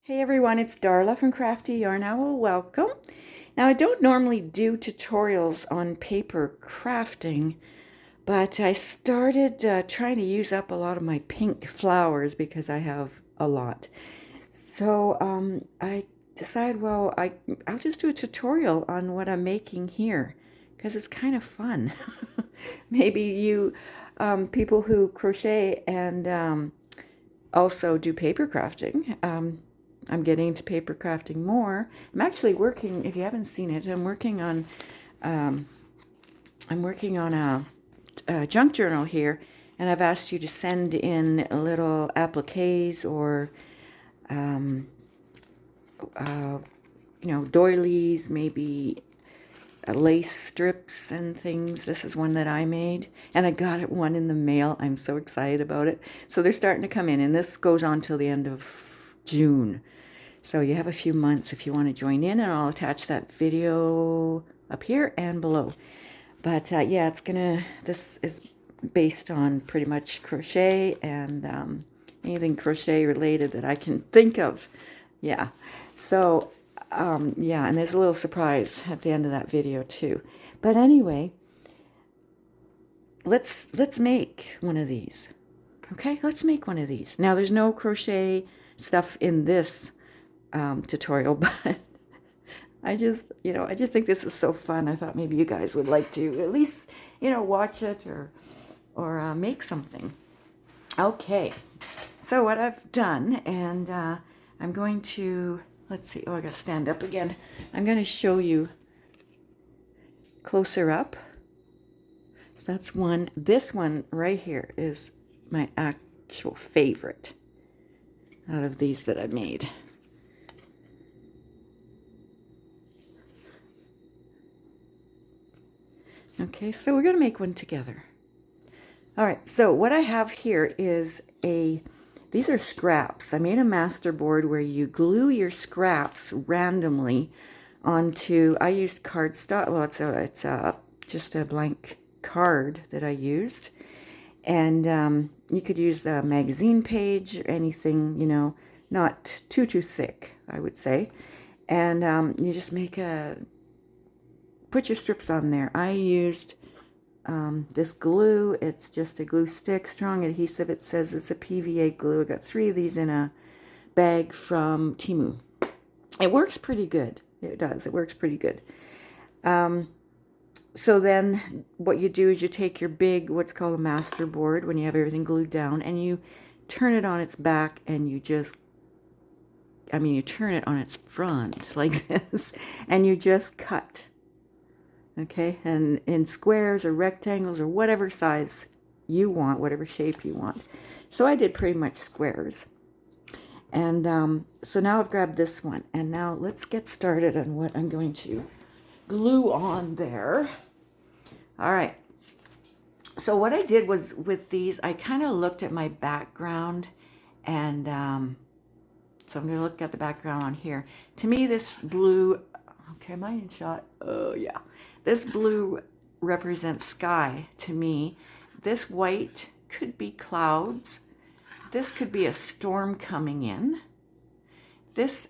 Hey everyone, it's Darla from Crafty Yarn Owl. Welcome. Now I don't normally do tutorials on paper crafting, but I started trying to use up a lot of my pink flowers because I have a lot. So I decided, well, I'll just do a tutorial on what I'm making here because it's kind of fun. Maybe you people who crochet and also do paper crafting. I'm getting into paper crafting more. I'm actually working, if you haven't seen it, um, I'm working on a junk journal here, and I've asked you to send in little appliques or um, uh, doilies, maybe lace strips and things. This is one that I made, and I got it one in the mail. I'm so excited about it. So they're starting to come in, and this goes on till the end of June. So you have a few months if you want to join in, and I'll attach that video up here and below. But yeah, this is based on pretty much crochet and anything crochet related that I can think of. Yeah. So, yeah, and there's a little surprise at the end of that video too. But anyway, let's make one of these. Okay, let's make one of these. Now, there's no crochet stuff in this tutorial, but I just think this is so fun. I thought maybe you guys would like to at least, watch it or make something. Okay, so what I've done, and I'm going to, let's see, oh, I gotta stand up again. I'm going to show you closer up. So that's one. This one right here is my actual favorite out of these that I made. Okay, so we're going to make one together. All right, so what I have here is these are scraps. I made a master board where you glue your scraps randomly onto, I used cardstock, well, it's just a blank card that I used. And you could use a magazine page or anything, not too thick, I would say. And you just put your strips on there. I used this glue. It's just a glue stick, strong adhesive. It says it's a PVA glue. I got 3 of these in a bag from Temu. It works pretty good. It does. It works pretty good. So then what you do is you take your big, what's called a master board, when you have everything glued down, and you turn it on its back, and you turn it on its front like this, and you just cut. Okay, and in squares or rectangles or whatever size you want, whatever shape you want. So I did pretty much squares. And so now I've grabbed this one, and now let's get started on what I'm going to glue on there. All right. So what I did was with these, I kind of looked at my background, and so I'm going to look at the background on here. To me, this blue, okay, am I in shot? Oh, yeah. This blue represents sky to me. This white could be clouds. This could be a storm coming in. This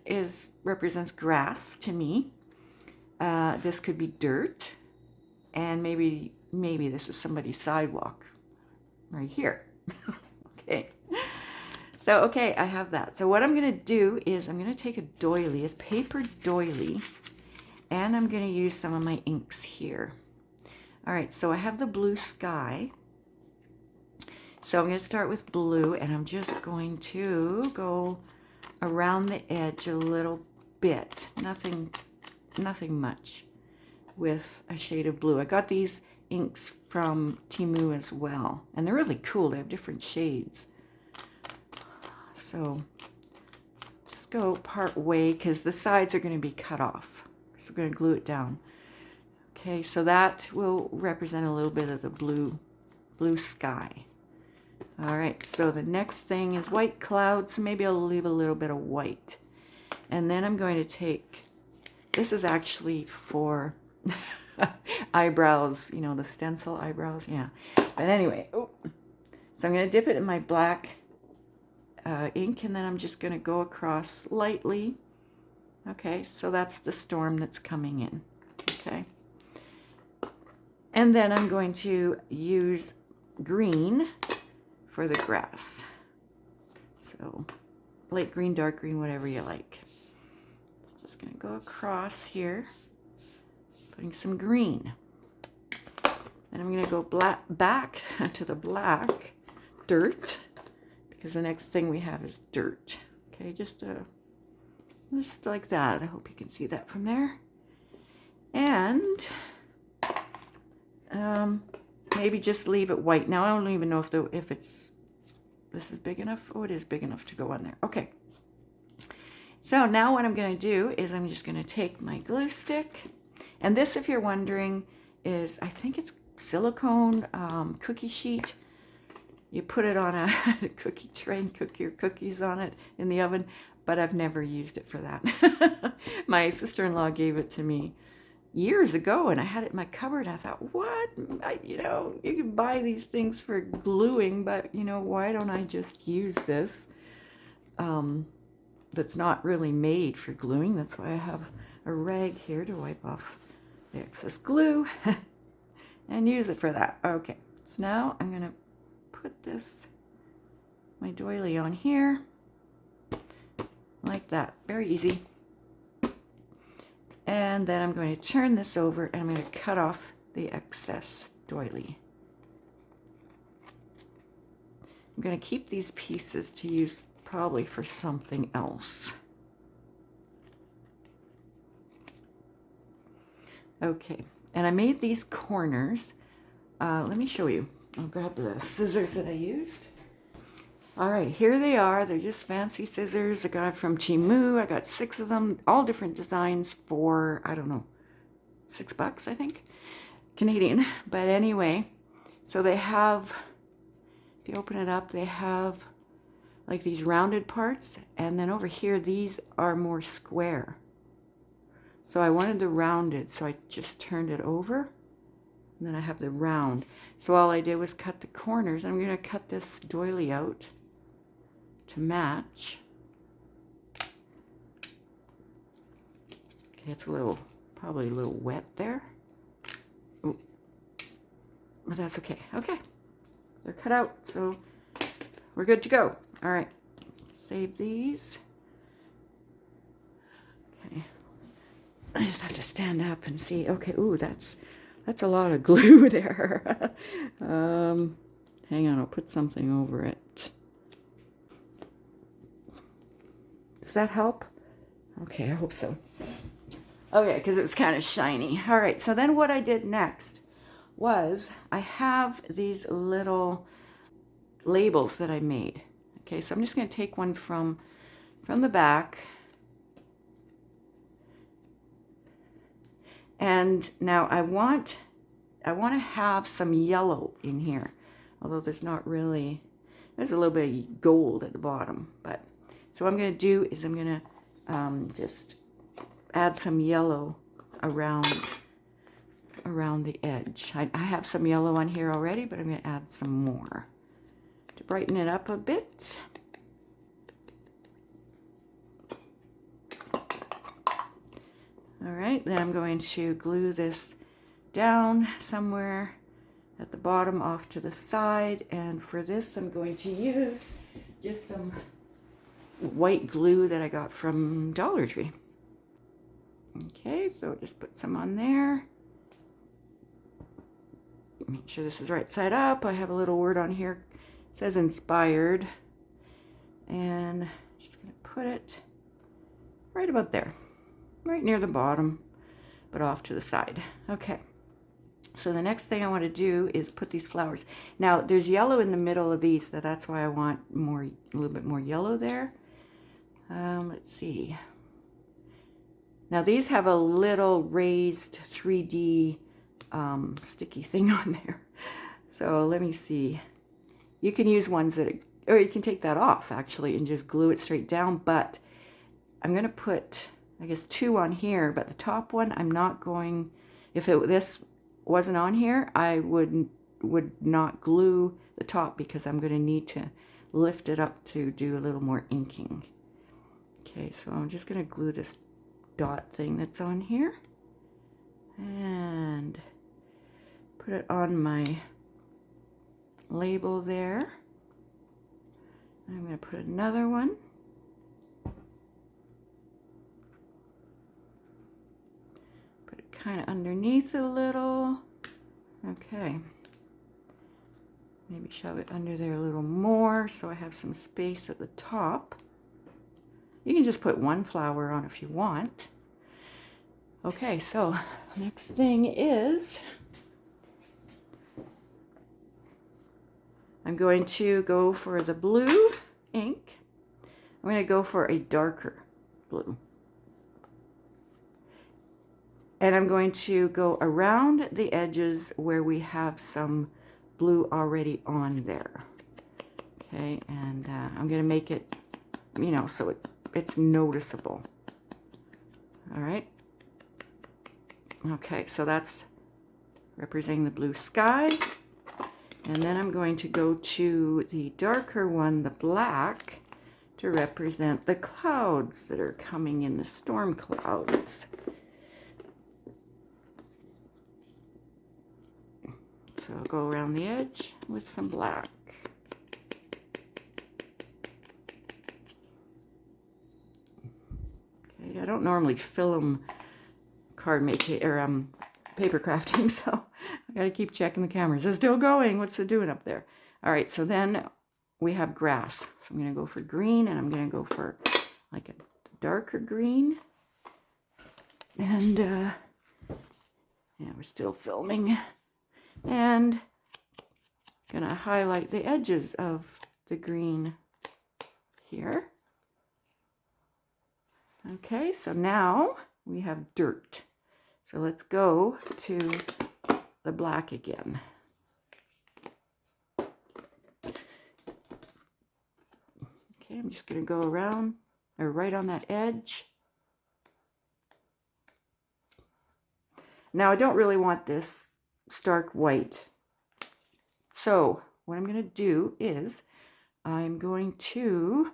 represents grass to me. This could be dirt. And maybe this is somebody's sidewalk right here. Okay. So, okay, I have that. So what I'm going to do is I'm going to take a doily, a paper doily, and I'm going to use some of my inks here. All right, so I have the blue sky. So I'm going to start with blue, and I'm just going to go around the edge a little bit. Nothing much with a shade of blue. I got these inks from Temu as well, and they're really cool. They have different shades. So just go part way because the sides are going to be cut off. So we're going to glue it down. Okay, so that will represent a little bit of the blue sky. All right, so the next thing is white clouds. Maybe I'll leave a little bit of white. And then I'm going to take, this is actually for eyebrows, the stencil eyebrows, yeah. But anyway, so I'm going to dip it in my black ink, and then I'm just going to go across lightly. Okay, so that's the storm that's coming in. Okay. And then I'm going to use green for the grass. So light green, dark green, whatever you like. Just going to go across here, putting some green. And I'm going to go back to the black dirt, because the next thing we have is dirt. Okay, just like that. I hope you can see that from there. And maybe just leave it white. Now I don't even know if this is big enough. Oh, it is big enough to go on there. Okay. So now what I'm going to do is I'm just going to take my glue stick, and this, if you're wondering, is, I think it's silicone cookie sheet. You put it on a cookie tray and cook your cookies on it in the oven, but I've never used it for that. My sister-in-law gave it to me years ago, and I had it in my cupboard. I thought, what? You know, you can buy these things for gluing, but, you know, why don't I just use this that's not really made for gluing? That's why I have a rag here to wipe off the excess glue and use it for that. Okay, so now I'm going to put my doily on here like that. Very easy. And then I'm going to turn this over, and I'm going to cut off the excess doily. I'm going to keep these pieces to use probably for something else. Okay, and I made these corners. Let me show you. I'll grab the scissors that I used. All right, here they are. They're just fancy scissors. I got it from Temu. I got 6 of them, all different designs for, I don't know, $6, I think, Canadian. But anyway, so they have, if you open it up, they have like these rounded parts, and then over here, these are more square. So I wanted the rounded, so I just turned it over, and then I have the round. So all I did was cut the corners. I'm going to cut this doily out to match. Okay, it's probably a little wet there. Ooh. But that's okay. Okay, they're cut out, so we're good to go. All right, save these. Okay, I just have to stand up and see. Okay, ooh, that's a lot of glue there. Hang on, I'll put something over it. Does that help? Okay, I hope so. Okay, because it's kind of shiny. All right, so then what I did next was I have these little labels that I made. Okay, so I'm just going to take one from the back. And now I want to have some yellow in here, although there's not really, there's a little bit of gold at the bottom. But so what I'm going to do is I'm going to just add some yellow around the edge. I have some yellow on here already, but I'm going to add some more to brighten it up a bit. All right, then I'm going to glue this down somewhere at the bottom off to the side, and for this I'm going to use just some white glue that I got from Dollar Tree. Okay, so just put some on there. Make sure this is right side up. I have a little word on here. It says inspired. And just going to put it right about there. Right near the bottom, but off to the side. Okay. So the next thing I want to do is put these flowers. Now, there's yellow in the middle of these, so that's why I want a little bit more yellow there. Let's see. Now, these have a little raised 3D sticky thing on there. So let me see. You can use ones that, or you can take that off actually and just glue it straight down. But I'm going to put, I guess, 2 on here. But the top one, I'm not going, if this wasn't on here, I would not glue the top because I'm going to need to lift it up to do a little more inking. Okay, so I'm just going to glue this dot thing that's on here and put it on my label there. I'm going to put another one. Put it kind of underneath a little. Okay. Maybe shove it under there a little more so I have some space at the top. You can just put one flower on if you want. Okay, so next thing is I'm going to go for the blue ink. I'm going to go for a darker blue. And I'm going to go around the edges where we have some blue already on there. Okay, and I'm going to make it, you know, so it's noticeable. All right. Okay, so that's representing the blue sky. And then I'm going to go to the darker one, the black, to represent the clouds that are coming in, the storm clouds. So I'll go around the edge with some black. Okay, I don't normally film card making or paper crafting, so I gotta keep checking the cameras. It's still going. What's it doing up there? All right, so then we have grass. So I'm gonna go for green, and I'm gonna go for like a darker green. And yeah, we're still filming. And gonna highlight the edges of the green here. Okay, so now we have dirt. So let's go to the black again. Okay, I'm just going to go around, or right on that edge. Now I don't really want this stark white. So what I'm going to do is I'm going to,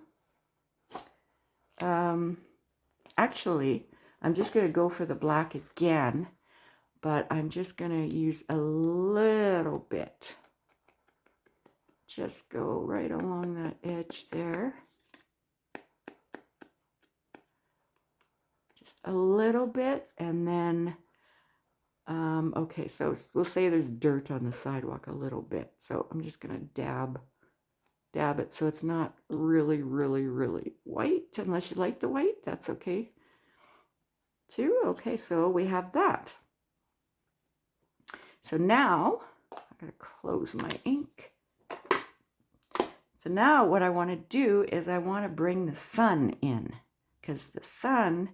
actually, I'm just going to go for the black again, but I'm just going to use a little bit. Just go right along that edge there. Just a little bit, and then, okay, so we'll say there's dirt on the sidewalk a little bit. So I'm just going to dab it so it's not really, really, really white. Unless you like the white, that's okay too. Okay, so we have that. So now I'm going to close my ink. So now what I want to do is I want to bring the sun in, because the sun,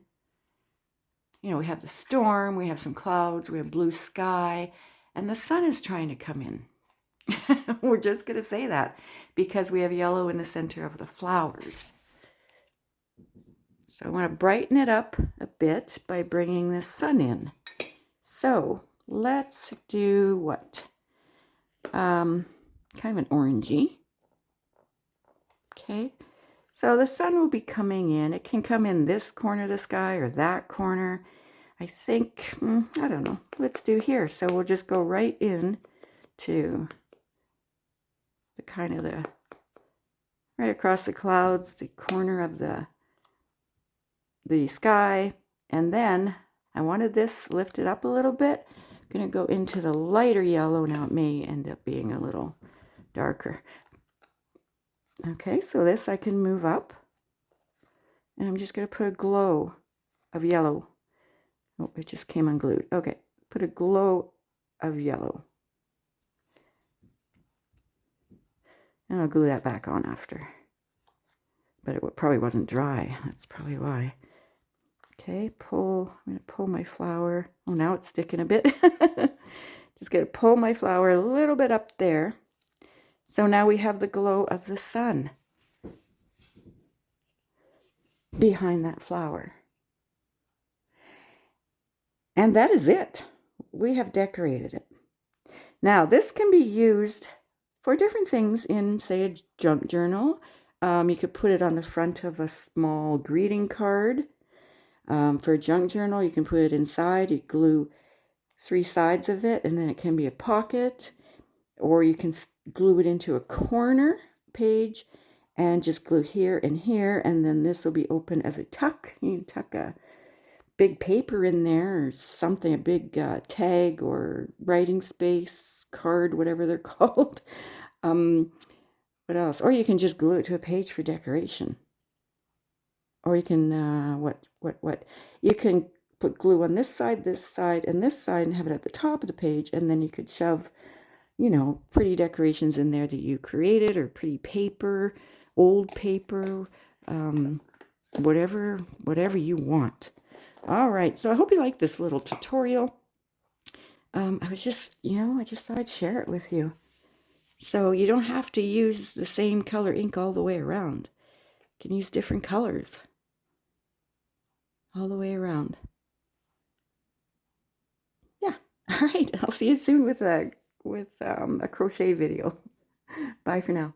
you know, we have the storm, we have some clouds, we have blue sky, and the sun is trying to come in. We're just going to say that because we have yellow in the center of the flowers. So I want to brighten it up a bit by bringing the sun in. So let's do what? Kind of an orangey. Okay, so the sun will be coming in. It can come in this corner of the sky or that corner. I think, I don't know. Let's do here. So we'll just go right in to the kind of the, right across the clouds, the corner of the sky. And then I wanted this lifted up a little bit. I'm going to go into the lighter yellow. Now it may end up being a little darker. Okay, so this I can move up. And I'm just going to put a glow of yellow. Oh, it just came unglued. Okay, put a glow of yellow. And I'll glue that back on after. But it probably wasn't dry. That's probably why. Okay, pull. I'm going to pull my flower. Oh, now it's sticking a bit. Just going to pull my flower a little bit up there. So now we have the glow of the sun behind that flower. And that is it. We have decorated it. Now, this can be used for different things in, say, a junk journal. You could put it on the front of a small greeting card. For a junk journal, you can put it inside. You glue 3 sides of it, and then it can be a pocket. Or you can glue it into a corner page and just glue here and here, and then this will be open as a tuck. You can tuck a big paper in there or something, a big tag or writing space, card, whatever they're called. What else? Or you can just glue it to a page for decoration. Or you can, what? You can put glue on this side, and this side, and have it at the top of the page, and then you could shove, you know, pretty decorations in there that you created, or pretty paper, old paper, whatever you want. All right, so I hope you like this little tutorial. I was just, I just thought I'd share it with you. So you don't have to use the same color ink all the way around. You can use different colors all the way around. Yeah, all right, I'll see you soon with a crochet video. Bye for now.